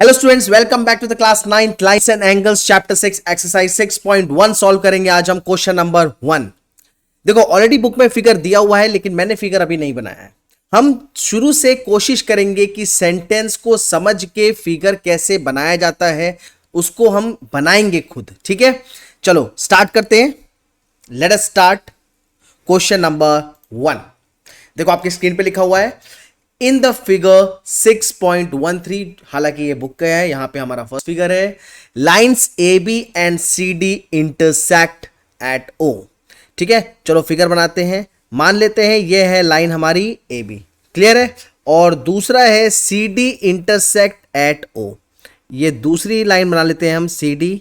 Hello students, welcome back to the class 9 lines and angles chapter 6 exercise 6.1 solve करेंगे आज हम question number 1। देखो already book में figure दिया हुआ है लेकिन मैंने फिगर अभी नहीं बनाया है। हम शुरू से कोशिश करेंगे कि सेंटेंस को समझ के फिगर कैसे बनाया जाता है उसको हम बनाएंगे खुद। ठीक है, चलो स्टार्ट करते हैं। Let us start question number 1। देखो आपकी स्क्रीन पे लिखा हुआ है इन द फिगर 6.13, हालांकि ये बुक का है, यहां पे हमारा फर्स्ट फिगर है। Lines A B and C D intersect at O. ठीक है, चलो फिगर बनाते हैं। मान लेते हैं ये है लाइन हमारी ए बी, क्लियर है, और दूसरा है सी डी इंटरसेक्ट एट ओ। ये दूसरी लाइन बना लेते हैं हम सी डी।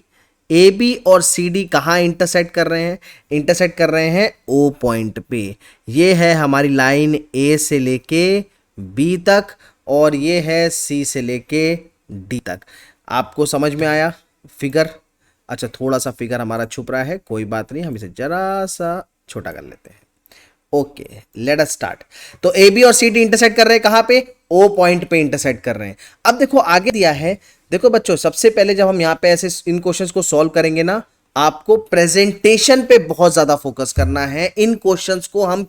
ए बी और सी डी कहाँ इंटरसेक्ट कर रहे हैं? इंटरसेक्ट कर रहे हैं ओ पॉइंट पे। ये है हमारी लाइन ए से लेके बी तक और ये है सी से लेके डी तक। आपको समझ में आया फिगर? अच्छा, थोड़ा सा फिगर हमारा छुप रहा है, कोई बात नहीं, हम इसे जरा सा छोटा कर लेते हैं। Okay, let us start. तो ए बी और सी डी इंटरसेक्ट कर रहे हैं कहां पे? ओ पॉइंट पे इंटरसेक्ट कर रहे हैं। अब देखो आगे दिया है, देखो बच्चों, सबसे पहले जब हम यहां पे ऐसे इन क्वेश्चंस को सॉल्व करेंगे ना, आपको प्रेजेंटेशन पे बहुत ज्यादा फोकस करना है। इन क्वेश्चंस को हम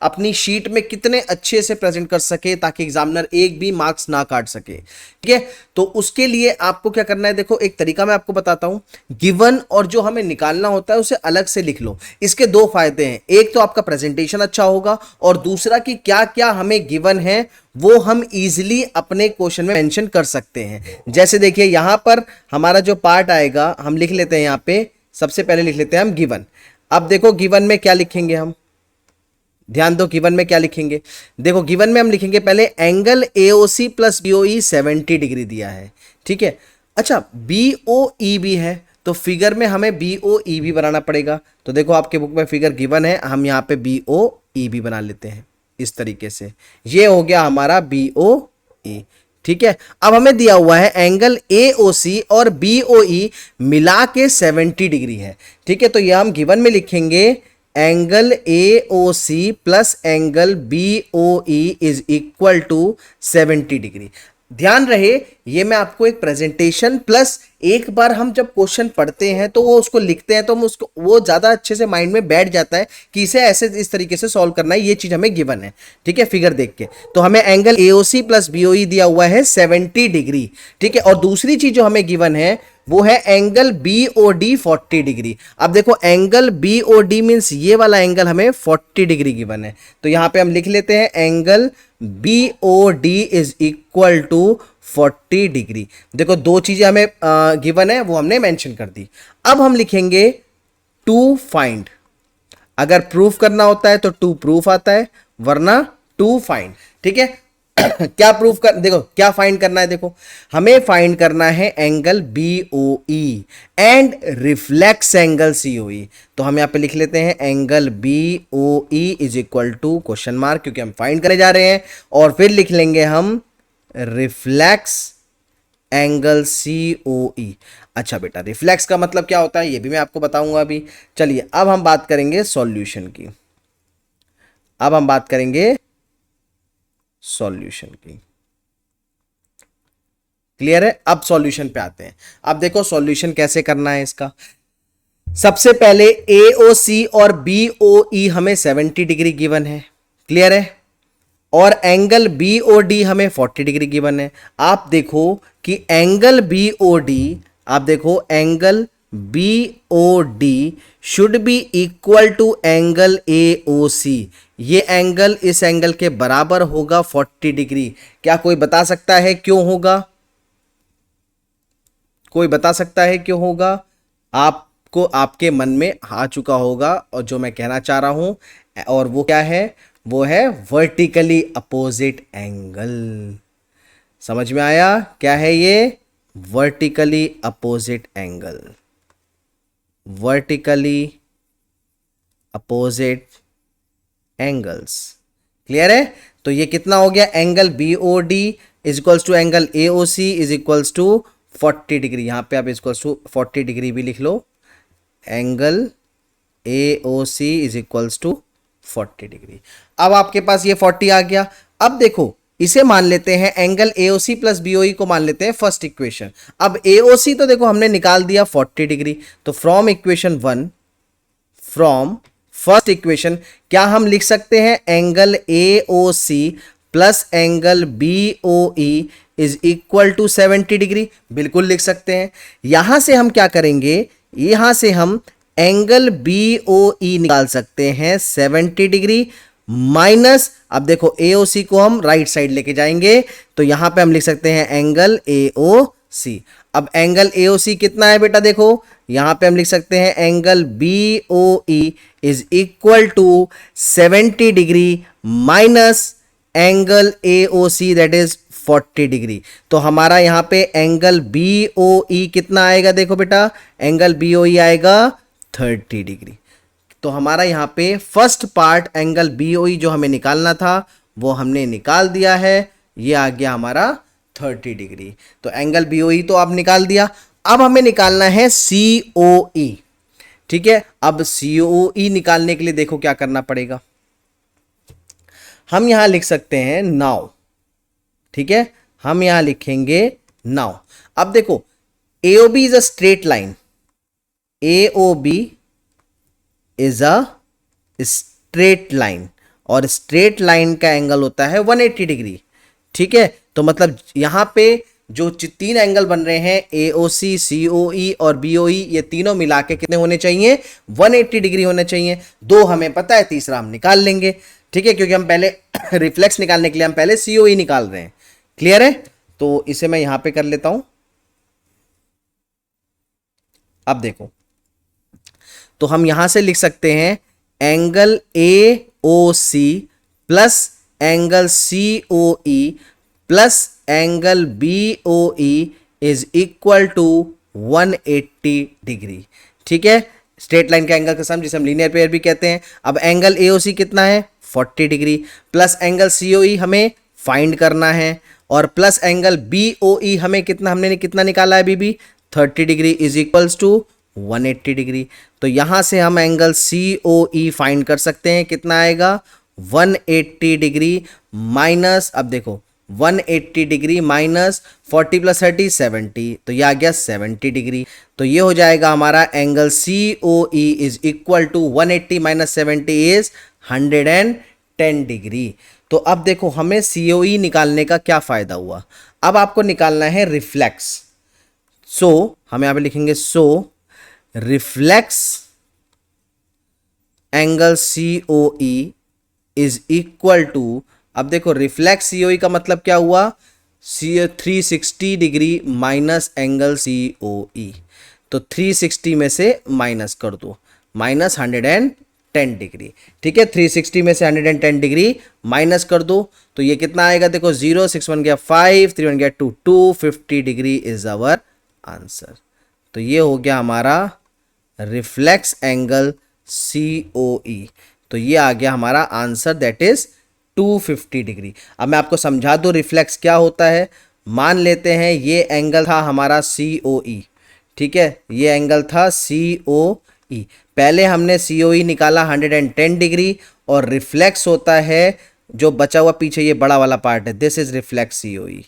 अपनी शीट में कितने अच्छे से प्रेजेंट कर सके ताकि एग्जामिनर एक भी मार्क्स ना काट सके। ठीक है, तो उसके लिए आपको क्या करना है, देखो एक तरीका मैं आपको बताता हूं। गिवन और जो हमें निकालना होता है उसे अलग से लिख लो। इसके दो फायदे हैं, एक तो आपका प्रेजेंटेशन अच्छा होगा और दूसरा कि क्या क्या हमें गिवन है वो हम इजीली अपने क्वेश्चन में मेंशन कर सकते हैं। जैसे देखिए यहां पर हमारा जो पार्ट आएगा हम लिख लेते हैं, यहां पे सबसे पहले लिख लेते हैं हम गिवन। अब देखो गिवन में क्या लिखेंगे हम, ध्यान दो गिवन में क्या लिखेंगे। देखो गिवन में हम लिखेंगे पहले angle AOC plus BOE 70 degree दिया है। ठीक है, अच्छा बीओई भी है तो फिगर में हमें बीओई भी बनाना पड़ेगा। तो देखो आपके बुक में फिगर गिवन है, हम यहाँ पे बीओई भी बना लेते हैं इस तरीके से। ये हो गया हमारा बीओई। ठीक है, अब हमें दिया हुआ है एंगल एओसी और बीओई मिला के 70 डिग्री है। ठीक है, तो ये हम गिवन में लिखेंगे angle AOC plus angle BOE is equal to 70 degree. ध्यान रहे ये मैं आपको एक प्रेजेंटेशन प्लस एक बार हम जब क्वेश्चन पढ़ते हैं तो वो उसको लिखते हैं तो हम उसको वो ज्यादा अच्छे से माइंड में बैठ जाता है कि इसे ऐसे इस तरीके से सॉल्व करना है। ये चीज हमें गिवन है। ठीक है, फिगर देख के तो हमें एंगल एओसी प्लस बीओई दिया हुआ है 70 डिग्री। ठीक है, और दूसरी चीज जो हमें गिवन है वो है एंगल बीओडी 40 डिग्री। अब देखो एंगल बीओडी मींस ये वाला एंगल हमें 40 डिग्री गिवन है, तो यहां पे हम लिख लेते हैं angle BOD is equal to 40 degree. देखो दो चीजें हमें गिवन है वो हमने मेंशन कर दी। अब हम लिखेंगे टू फाइंड। अगर प्रूफ करना होता है तो टू प्रूफ आता है, वरना टू फाइंड। ठीक है, क्या प्रूफ कर, देखो क्या फाइंड करना है, देखो हमें फाइंड करना है angle BOE and reflex angle COE. तो हम यहां पे लिख लेते हैं angle BOE is equal to question mark, क्योंकि हम फाइंड करने जा रहे हैं, और फिर लिख लेंगे हम रिफ्लेक्स एंगल सीओई। अच्छा बेटा, रिफ्लेक्स का मतलब क्या होता है ये भी मैं आपको बताऊंगा अभी। चलिए अब हम बात करेंगे सॉल्यूशन की। अब हम बात करेंगे सॉल्यूशन की, क्लियर है? अब सॉल्यूशन पे आते हैं। अब देखो सॉल्यूशन कैसे करना है इसका। सबसे पहले एओसी और बीओई हमें 70 डिग्री गिवन है, क्लियर है, और एंगल बीओडी हमें 40 डिग्री गिवन है। आप देखो कि एंगल बीओडी, आप देखो angle BOD should be equal to angle AOC. ये एंगल इस एंगल के बराबर होगा 40 डिग्री। क्या कोई बता सकता है क्यों होगा? कोई बता सकता है क्यों होगा? आपको आपके मन में आ चुका होगा और जो मैं कहना चाह रहा हूं, और वो क्या है? वो है वर्टिकली अपोजिट एंगल। समझ में आया क्या है ये? Vertically opposite angle, vertically opposite angles, clear है? तो ये कितना हो गया? Angle BOD is equals to angle AOC is equals to 40 degree. यहां पे आप इक्वल्स टू 40 डिग्री भी लिख लो। Angle AOC is equals to 40 degree. अब आपके पास ये 40 आ गया। अब देखो इसे मान लेते हैं एंगल AOC प्लस BOE को मान लेते हैं फर्स्ट इक्वेशन। अब AOC तो देखो हमने निकाल दिया 40 डिग्री, तो from equation 1, from first equation क्या हम लिख सकते हैं angle AOC plus angle BOE is equal to 70 degree, बिल्कुल लिख सकते हैं। यहां से हम क्या करेंगे, यहां से हम एंगल BOE निकाल सकते हैं 70 डिग्री माइनस, अब देखो AOC को हम राइट साइड लेके जाएंगे तो यहां पे हम लिख सकते हैं एंगल AOC। अब एंगल AOC कितना है बेटा, देखो यहां पे हम लिख सकते हैं angle BOE is equal to 70 degree minus angle AOC that is 40 degree. तो हमारा यहां पे एंगल BOE कितना आएगा, देखो बेटा एंगल BOE आएगा 30 डिग्री। तो हमारा यहाँ पे फर्स्ट पार्ट एंगल BOE जो हमें निकालना था वो हमने निकाल दिया है, ये आ गया हमारा 30 डिग्री। तो एंगल BOE तो आप निकाल दिया। अब हमें निकालना है COE, ठीक है। अब COE निकालने के लिए देखो क्या करना पड़ेगा, हम यहां लिख सकते हैं नाउ, ठीक है, हम यहां लिखेंगे नाउ। अब देखो AOB is a straight line, AOB is a straight line और स्ट्रेट लाइन का एंगल होता है 180 डिग्री, ठीक है। तो मतलब यहां पे जो तीन एंगल बन रहे हैं AOC, COE और BOE, ये तीनों मिला के कितने होने चाहिए, 180 डिग्री होने चाहिए। दो हमें पता है, तीसरा हम निकाल लेंगे, ठीक है, क्योंकि हम पहले रिफ्लेक्स निकालने के लिए हम पहले COE निकाल रहे हैं। क्लियर है, तो इसे मैं यहां पे कर लेता हूं। अब देखो, तो हम यहां से लिख सकते हैं angle AOC plus angle COE plus angle BOE is equal to 180 degree, ठीक है। स्ट्रेट लाइन का एंगल का सम जिसे हम लीनियर पेयर भी कहते हैं। अब एंगल AOC कितना है, 40 डिग्री, प्लस एंगल COE हमें फाइंड करना है और प्लस एंगल BOE हमें कितना निकाला है अभी 30 degree is equals to 180 degree. तो यहां से हम एंगल COE फाइंड कर सकते हैं, कितना आएगा 180 डिग्री माइनस, अब देखो 180 डिग्री माइनस 40 प्लस 30 70, तो ये आ गया 70 डिग्री। तो ये हो जाएगा हमारा angle COE is equal to 180 minus 70 is 110 degree. तो अब देखो हमें COE निकालने का क्या फायदा हुआ, अब आपको निकालना है रिफ्लेक्स। सो हम यहां पे लिखेंगे so reflex angle COE is equal to, अब देखो रिफ्लेक्स COE का मतलब क्या हुआ, 360 डिग्री माइनस एंगल COE। तो 360 में से माइनस कर दो, माइनस 110 डिग्री, ठीक है। 360 में से 110 डिग्री माइनस कर दो तो ये कितना आएगा, देखो 0 6 1 गया 5 3 1 गया 2 250 डिग्री इज आवर आंसर। तो ये हो गया हमारा रिफ्लेक्स एंगल COE। तो ये आ गया हमारा आंसर दैट इज 250 डिग्री। अब मैं आपको समझा दूं रिफ्लेक्स क्या होता है। मान लेते हैं ये एंगल था हमारा COE, ठीक है, ये एंगल था COE। पहले हमने COE निकाला 110 डिग्री और रिफ्लेक्स होता है जो बचा हुआ पीछे ये बड़ा वाला पार्ट है, this is reflex COE,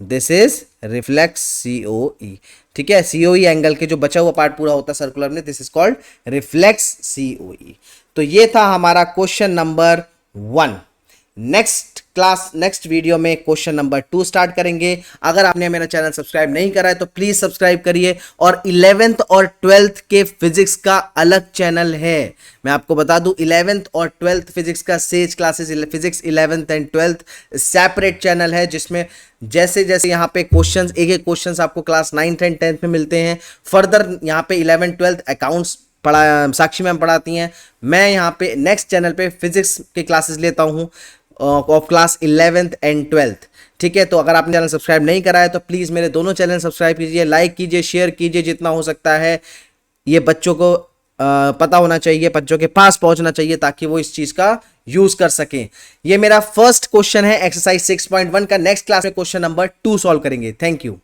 this is reflex COE, ठीक है। COE एंगल के जो बचा हुआ पार्ट पूरा होता है सर्कुलर में, this is called reflex COE। तो ये था हमारा क्वेश्चन नंबर 1। नेक्स्ट वीडियो में क्वेश्चन नंबर 2 स्टार्ट करेंगे। अगर आपने मेरा चैनल सब्सक्राइब नहीं करा है तो प्लीज सब्सक्राइब करिए। और 11th और 12th के फिजिक्स का अलग चैनल है, मैं आपको बता दूं 11th और 12th फिजिक्स का says classes physics 11th and 12th separate channel है, जिसमें जैसे जैसे यहाँ पे क्वेश्चंस एक क्वेश्चंस आपको क्लास 9th एंड 10th में मिलते हैं, फर्दर यहाँ पे 11th 12th अकाउंट्स साक्षी मैम पढ़ाती हैं। मैं यहाँ पे नेक्स्ट चैनल पे फिजिक्स के क्लासेस लेता हूँ of class 11th and 12th, ठीक है। तो अगर आपने चैनल सब्सक्राइब नहीं करा है तो प्लीज मेरे दोनों चैनल सब्सक्राइब कीजिए, लाइक कीजिए, शेयर कीजिए जितना हो सकता है। ये बच्चों को पता होना चाहिए, बच्चों के पास पहुंचना चाहिए ताकि वो इस चीज का यूज कर सकें। ये मेरा फर्स्ट क्वेश्चन है एक्सरसाइज 6.1 का। नेक्स्ट क्लास में क्वेश्चन नंबर 2 सॉल्व करेंगे। Thank you.